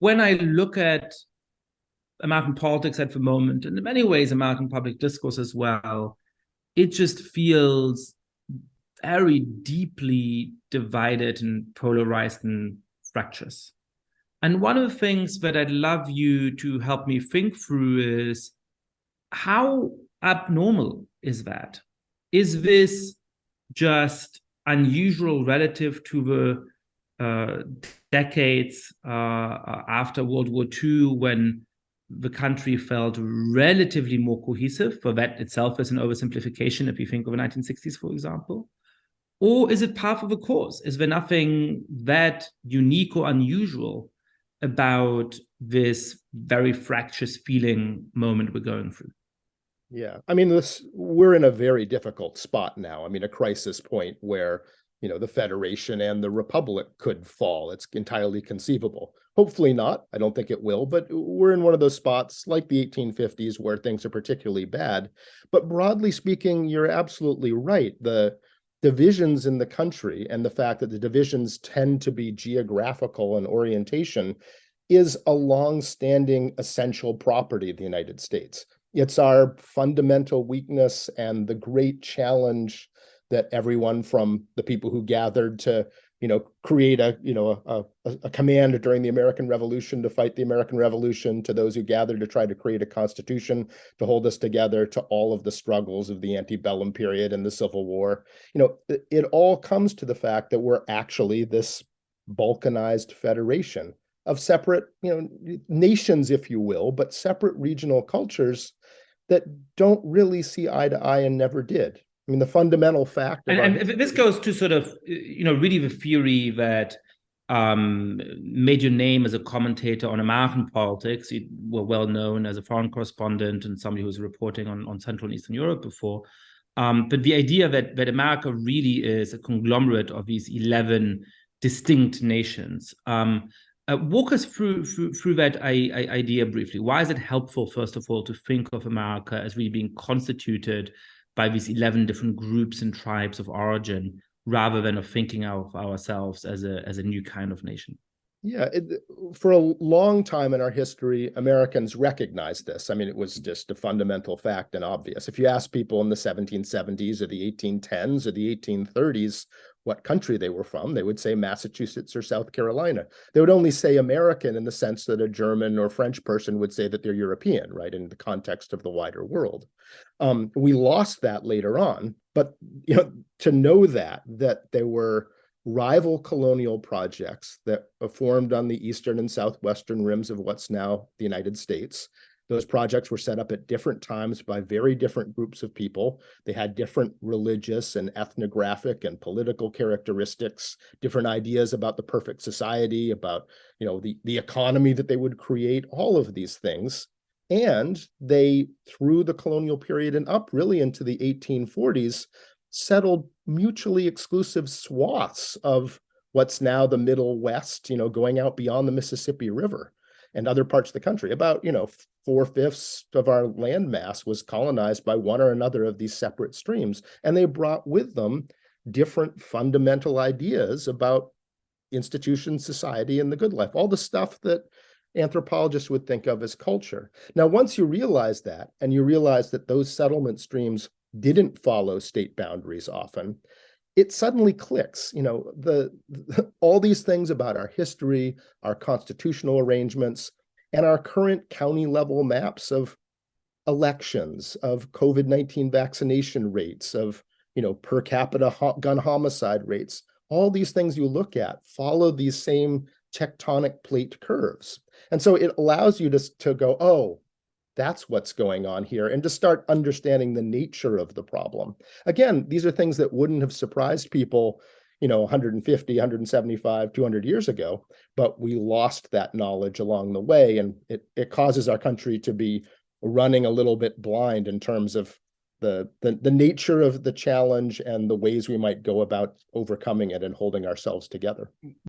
when I look at American politics at the moment, and in many ways, American public discourse as well, it just feels very deeply divided and polarized and fractious. And one of the things that I'd love you to help me think through is how abnormal is that? Is this just unusual relative to the decades after World War II when the country felt relatively more cohesive? For that itself is an oversimplification if you think of the 1960s, for example. Or is it part of the course? Is there nothing that unique or unusual about this very fractious feeling moment we're going through? Yeah, I mean, we're in a very difficult spot now. I mean, a crisis point where, the Federation and the Republic could fall. It's entirely conceivable. Hopefully not. I don't think it will, but we're in one of those spots like the 1850s where things are particularly bad. But broadly speaking, you're absolutely right. The divisions in the country and the fact that the divisions tend to be geographical in orientation is a long-standing essential property of the United States. It's our fundamental weakness and the great challenge that everyone from the people who gathered to, create a command during the American Revolution to fight the American Revolution, to those who gathered to try to create a constitution to hold us together, to all of the struggles of the antebellum period and the Civil War. It all comes to the fact that we're actually this balkanized federation of separate, nations, if you will, but separate regional cultures that don't really see eye to eye and never did. I mean, the fundamental fact of and this goes to sort of, really the theory that made your name as a commentator on American politics. You were well known as a foreign correspondent and somebody who was reporting on Central and Eastern Europe before. But the idea that America really is a conglomerate of these 11 distinct nations. Walk us through that idea briefly. Why is it helpful, first of all, to think of America as really being constituted by these 11 different groups and tribes of origin, rather than of thinking of ourselves as a new kind of nation? Yeah, for a long time in our history, Americans recognized this. I mean, it was just a fundamental fact and obvious. If you ask people in the 1770s or the 1810s or the 1830s what country they were from, they would say Massachusetts or South Carolina. They would only say American in the sense that a German or French person would say that they're European, right, in the context of the wider world. We lost that later on, but to know that there were rival colonial projects that formed on the eastern and southwestern rims of what's now the United States. Those projects were set up at different times by very different groups of people. They had different religious and ethnographic and political characteristics, different ideas about the perfect society, about the economy that they would create, all of these things. And they, through the colonial period and up really into the 1840s, settled mutually exclusive swaths of what's now the Middle West, going out beyond the Mississippi River and other parts of the country. About, 4/5 of our landmass was colonized by one or another of these separate streams. And they brought with them different fundamental ideas about institutions, society, and the good life, all the stuff that anthropologists would think of as culture. Now, once you realize that, and you realize that those settlement streams didn't follow state boundaries often, it suddenly clicks. All these things about our history, our constitutional arrangements, and our current county level maps of elections, of COVID-19 vaccination rates, of per capita gun homicide rates, all these things you look at follow these same tectonic plate curves. And so it allows you to go, oh, that's what's going on here, and to start understanding the nature of the problem. Again, these are things that wouldn't have surprised people, 150, 175, 200 years ago, but we lost that knowledge along the way, and it causes our country to be running a little bit blind in terms of the nature of the challenge and the ways we might go about overcoming it and holding ourselves together.